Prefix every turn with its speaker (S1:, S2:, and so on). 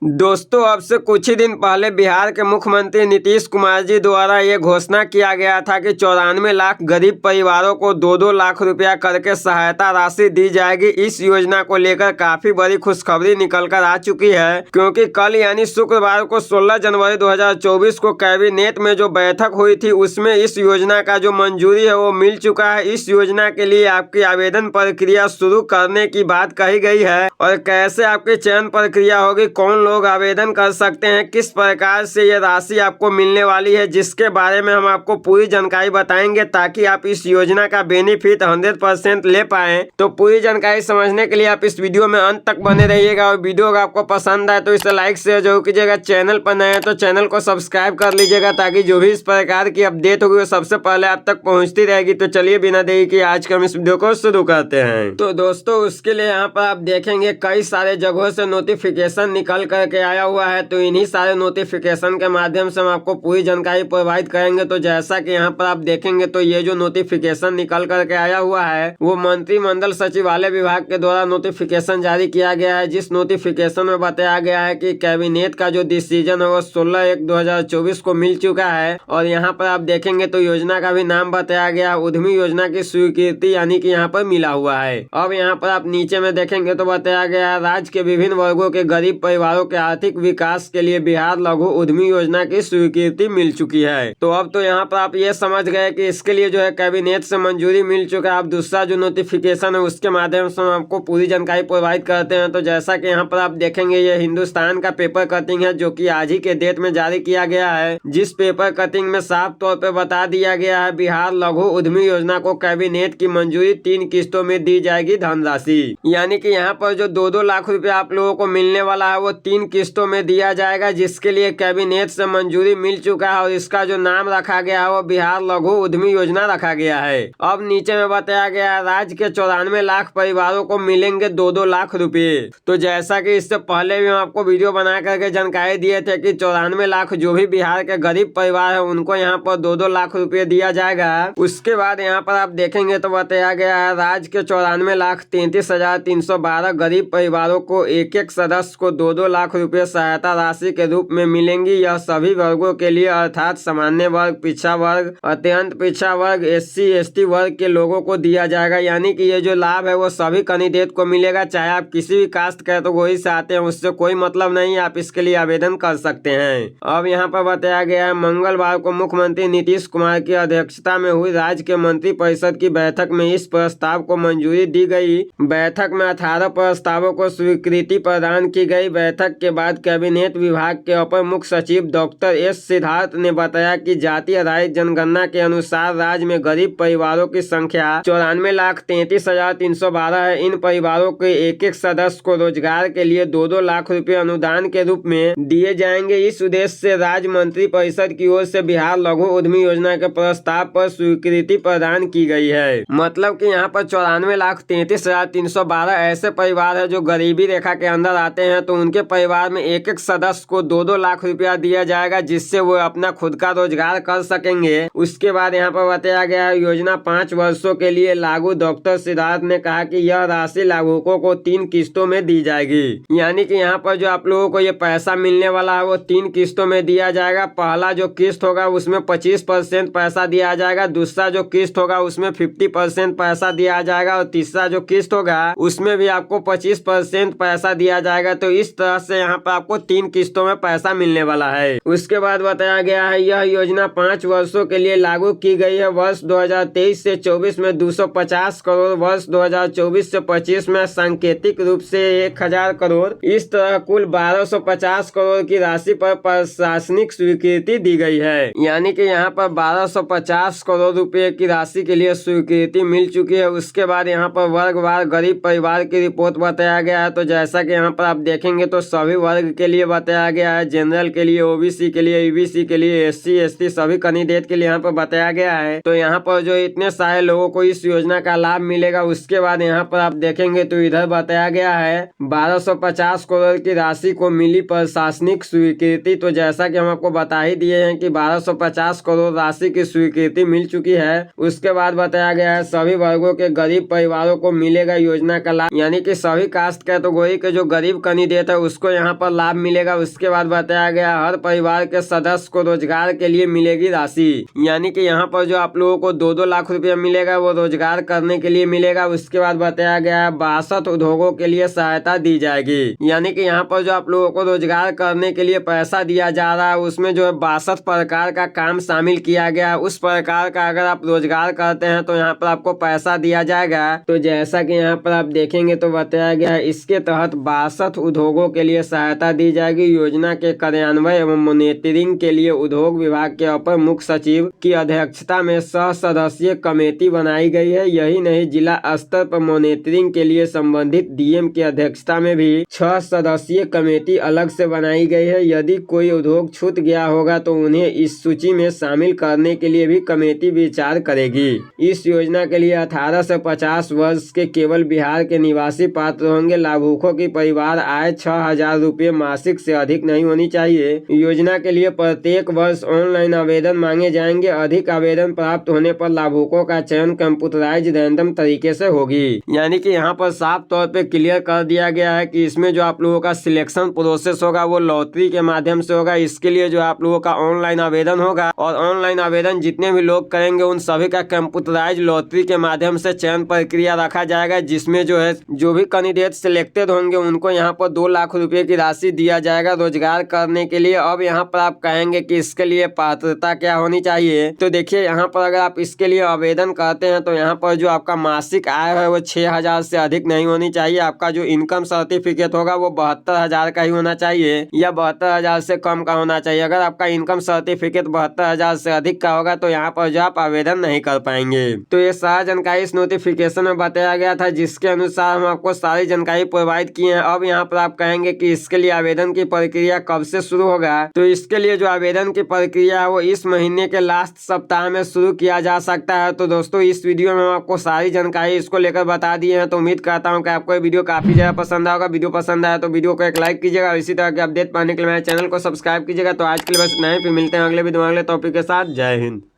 S1: दोस्तों, अब से कुछ ही दिन पहले बिहार के मुख्यमंत्री नीतीश कुमार जी द्वारा ये घोषणा किया गया था कि 94 लाख गरीब परिवारों को 2-2 लाख रुपया करके सहायता राशि दी जाएगी। इस योजना को लेकर काफी बड़ी खुशखबरी निकलकर आ चुकी है, क्योंकि कल यानी शुक्रवार को 16 जनवरी 2024 को कैबिनेट में जो बैठक हुई थी उसमें इस योजना का जो मंजूरी है वो मिल चुका है। इस योजना के लिए आपकी आवेदन प्रक्रिया शुरू करने की बात कही गई है और कैसे आपकी चयन प्रक्रिया होगी, कौन लोग आवेदन कर सकते हैं, किस प्रकार से ये राशि आपको मिलने वाली है, जिसके बारे में हम आपको पूरी जानकारी बताएंगे ताकि आप इस योजना का बेनिफिट 100% ले पाएं। तो पूरी जानकारी समझने के लिए आप इस वीडियो में अंत तक बने रहिएगा और वीडियो अगर आपको पसंद आए तो इसे लाइक शेयर जरूर कीजिएगा। चैनल पर नए हैं तो चैनल को सब्सक्राइब कर लीजिएगा ताकि जो भी इस प्रकार की अपडेट होगी वो सबसे पहले आप तक पहुंचती रहेगी। तो चलिए बिना देरी के आज के हम इस वीडियो को शुरू करते हैं। तो दोस्तों, उसके लिए यहाँ पर आप देखेंगे कई सारे जगहों से नोटिफिकेशन निकल करके आया हुआ है, तो इन्हीं सारे नोटिफिकेशन के माध्यम से हम आपको पूरी जानकारी प्रोवाइड करेंगे। तो जैसा कि यहाँ पर आप देखेंगे तो ये जो नोटिफिकेशन निकल करके आया हुआ है वो मंत्रिमंडल सचिवालय विभाग के द्वारा नोटिफिकेशन जारी किया गया है, जिस नोटिफिकेशन में बताया गया है कि कैबिनेट का जो डिसीजन है वो 16/1/2024 को मिल चुका है। और यहाँ पर आप देखेंगे तो योजना का भी नाम बताया गया है, उद्यमी योजना की स्वीकृति यानी कि यहाँ पर मिला हुआ है। अब यहाँ पर आप नीचे में देखेंगे तो बताया गया है राज्य के विभिन्न वर्गों के गरीब परिवारों के आर्थिक विकास के लिए बिहार लघु उद्यमी योजना की स्वीकृति मिल चुकी है। तो अब तो यहाँ पर आप ये समझ गए कि इसके लिए जो है कैबिनेट से मंजूरी मिल चुका है। अब दूसरा जो नोटिफिकेशन है उसके माध्यम से हम आपको पूरी जानकारी प्रोवाइड करते हैं। तो जैसा कि यहाँ पर आप देखेंगे ये हिंदुस्तान का पेपर कटिंग है जो कि आज ही के डेट में जारी किया गया है, जिस पेपर कटिंग में साफ तौर पर बता दिया गया है बिहार लघु उद्यमी योजना को कैबिनेट की मंजूरी 3 किस्तों में दी जाएगी धनराशि, यानी कि यहाँ पर जो 2-2 लाख रुपया आप लोगों को मिलने वाला है वो 3 किस्तों में दिया जाएगा, जिसके लिए कैबिनेट से मंजूरी मिल चुका है और इसका जो नाम रखा गया है वो बिहार लघु उद्यमी योजना रखा गया है। अब नीचे में बताया गया है राज्य के 94 लाख परिवारों को मिलेंगे 2-2 लाख रुपए। तो जैसा कि इससे पहले भी हम आपको वीडियो बना करके जानकारी दिए थे कि 94 लाख जो भी बिहार के गरीब परिवार है उनको यहाँ पर 2-2 लाख रुपए दिया जाएगा। उसके बाद यहाँ पर आप देखेंगे तो बताया गया है राज्य के 94,33,312 गरीब परिवारों को एक सदस्य को 2-2 लाख रुपए सहायता राशि के रूप में मिलेंगी। यह सभी वर्गों के लिए अर्थात सामान्य वर्ग, पिछड़ा वर्ग, अत्यंत पिछड़ा वर्ग, SC/ST वर्ग के लोगों को दिया जाएगा, यानी कि ये जो लाभ है वो सभी कैंडिडेट को मिलेगा, चाहे आप किसी भी कास्ट कैटेगरी से आते हैं उससे कोई मतलब नहीं, आप इसके लिए आवेदन कर सकते हैं। अब यहाँ पर बताया गया है मंगलवार को मुख्यमंत्री नीतीश कुमार की अध्यक्षता में हुई राज्य के मंत्रिपरिषद की बैठक में इस प्रस्ताव को मंजूरी दी गई। बैठक में 18 प्रस्तावों को स्वीकृति प्रदान की गई। बैठक के बाद कैबिनेट विभाग के अपर मुख्य सचिव डॉक्टर S सिद्धार्थ ने बताया कि जातीय आधारित जनगणना के अनुसार राज्य में गरीब परिवारों की संख्या 94,33,312 है। इन परिवारों के एक सदस्य को रोजगार के लिए 2-2 लाख रुपए अनुदान के रूप में दिए जाएंगे। इस उद्देश्य से राज्य मंत्री परिषद की ओर से बिहार लघु उद्यमी योजना के प्रस्ताव पर स्वीकृति प्रदान की गई है। मतलब कि यहाँ पर 94,33,312 ऐसे परिवार है जो गरीबी रेखा के अंदर आते हैं, तो उनके परिवार में एक सदस्य को 2-2 लाख रुपया दिया जाएगा, जिससे वो अपना खुद का रोजगार कर सकेंगे। उसके बाद यहाँ पर बताया गया है योजना 5 वर्षों के लिए लागू। डॉक्टर सिद्धार्थ ने कहा कि यह राशि लाभुकों को 3 किस्तों में दी जाएगी, यानी कि यहाँ पर जो आप लोगों को ये पैसा मिलने वाला है वो 3 किस्तों में दिया जाएगा। पहला जो किस्त होगा उसमें 25% पैसा दिया जाएगा, दूसरा जो किस्त होगा उसमें 50% पैसा दिया जाएगा और तीसरा जो किस्त होगा उसमें भी आपको 25% पैसा दिया जाएगा। तो इस तरह से यहाँ पर आपको 3 किस्तों में पैसा मिलने वाला है। उसके बाद बताया गया है यह योजना 5 वर्षों के लिए लागू की गई है। वर्ष 2023 से 24 में 250 करोड़, वर्ष 2024 से 25 में सांकेतिक रूप से 1000 करोड़, इस तरह कुल 1250 करोड़ की राशि पर प्रशासनिक स्वीकृति दी गई है, यानी कि यहाँ पर 1250 करोड़ रुपए की राशि के लिए स्वीकृति मिल चुकी है। उसके बाद यहाँ पर वर्गवार गरीब परिवार की रिपोर्ट बताया गया है। तो जैसा कि यहाँ पर आप देखेंगे तो सभी वर्ग के लिए बताया गया है, जनरल के लिए, OBC के लिए, EBC के लिए, SC/ST सभी कैंडिडेट के लिए यहाँ पर बताया गया है। तो यहाँ पर जो इतने सारे लोगों को इस योजना का लाभ मिलेगा। उसके बाद यहाँ पर आप देखेंगे तो इधर बताया गया है 1250 करोड़ की राशि को मिली प्रशासनिक स्वीकृति। तो जैसा कि हम आपको बता ही दिए हैं कि 1250 करोड़ राशि की स्वीकृति मिल चुकी है। उसके बाद बताया गया है सभी वर्गों के गरीब परिवारों को मिलेगा योजना का लाभ, यानी कि सभी कास्ट कैटेगरी के जो गरीब कैंडिडेट है उसको को यहाँ पर लाभ मिलेगा। उसके बाद बताया गया हर परिवार के सदस्य को रोजगार के लिए मिलेगी राशि, यानी कि यहाँ पर जो आप लोगों को 2-2 लाख रुपया मिलेगा वो रोजगार करने के लिए मिलेगा। उसके बाद बताया गया 62 उद्योगों के लिए सहायता दी जाएगी, यानी कि यहाँ पर जो आप लोगों को रोजगार करने के लिए पैसा दिया जा रहा है उसमें जो है 62 प्रकार का काम शामिल किया गया है। उस प्रकार का अगर आप रोजगार करते हैं तो यहाँ पर आपको पैसा दिया जाएगा। तो जैसा कि यहाँ पर आप देखेंगे तो बताया गया है इसके तहत 62 उद्योगों के लिए सहायता दी जाएगी। योजना के कार्यान्वयन एवं मॉनिटरिंग के लिए उद्योग विभाग के अपर मुख्य सचिव की अध्यक्षता में सह सदस्यीय कमेटी बनाई गई है। यही नहीं, जिला स्तर पर मॉनिटरिंग के लिए संबंधित डीएम की अध्यक्षता में भी 6 सदस्यीय कमेटी अलग से बनाई गई है। यदि कोई उद्योग छूट गया होगा तो उन्हें इस सूची में शामिल करने के लिए भी कमेटी विचार करेगी। इस योजना के लिए 18 से 50 वर्ष के केवल बिहार के निवासी पात्र होंगे। लाभुकों की परिवार आय 6,000 रुपये मासिक से अधिक नहीं होनी चाहिए। योजना के लिए प्रत्येक वर्ष ऑनलाइन आवेदन मांगे जाएंगे। अधिक आवेदन प्राप्त होने पर लाभुकों का चयन कंप्यूटराइज रैंडम तरीके से होगी, यानी कि यहाँ पर साफ तौर पे क्लियर कर दिया गया है कि इसमें जो आप लोगों का सिलेक्शन प्रोसेस होगा वो लॉटरी के माध्यम से होगा। इसके लिए जो आप लोगों का ऑनलाइन आवेदन होगा और ऑनलाइन आवेदन जितने भी लोग करेंगे उन सभी का कंप्यूटराइज लॉटरी के माध्यम से चयन प्रक्रिया रखा जाएगा, जिसमें जो है जो भी कैंडिडेट सिलेक्टेड होंगे उनको यहाँ पर 2 लाख रुपए की राशि दिया जाएगा रोजगार करने के लिए। अब यहाँ पर आप कहेंगे कि इसके लिए पात्रता क्या होनी चाहिए, तो देखिए यहाँ पर अगर आप इसके लिए आवेदन करते हैं तो यहाँ पर जो आपका मासिक आय है वो 6,000 से अधिक नहीं होनी चाहिए। आपका जो इनकम सर्टिफिकेट होगा वो 72,000 का ही होना चाहिए या 72,000 से कम का होना चाहिए। अगर आपका इनकम सर्टिफिकेट 72,000 से अधिक का होगा तो यहाँ पर जो आप आवेदन नहीं कर पाएंगे। तो ये सारा जानकारी इस नोटिफिकेशन में बताया गया था, जिसके अनुसार हम आपको सारी जानकारी प्रोवाइड किए हैं। अब यहाँ पर आप कहेंगे कि इसके लिए आवेदन की प्रक्रिया कब से शुरू होगा, तो इसके लिए जो आवेदन की प्रक्रिया है वो इस महीने के लास्ट सप्ताह में शुरू किया जा सकता है। तो दोस्तों इस वीडियो में हम आपको सारी जानकारी इसको लेकर बता दिए हैं। तो उम्मीद करता हूँ कि आपको ये वीडियो काफी ज्यादा पसंद आएगा। वीडियो पसंद आया तो वीडियो को एक लाइक कीजिएगा और इसी तरह के अपडेट पाने के लिए मेरे चैनल को सब्सक्राइब कीजिएगा। तो आज के लिए बस इतना ही, फिर मिलते हैं अगले वीडियो में अगले टॉपिक के साथ। जय हिंद।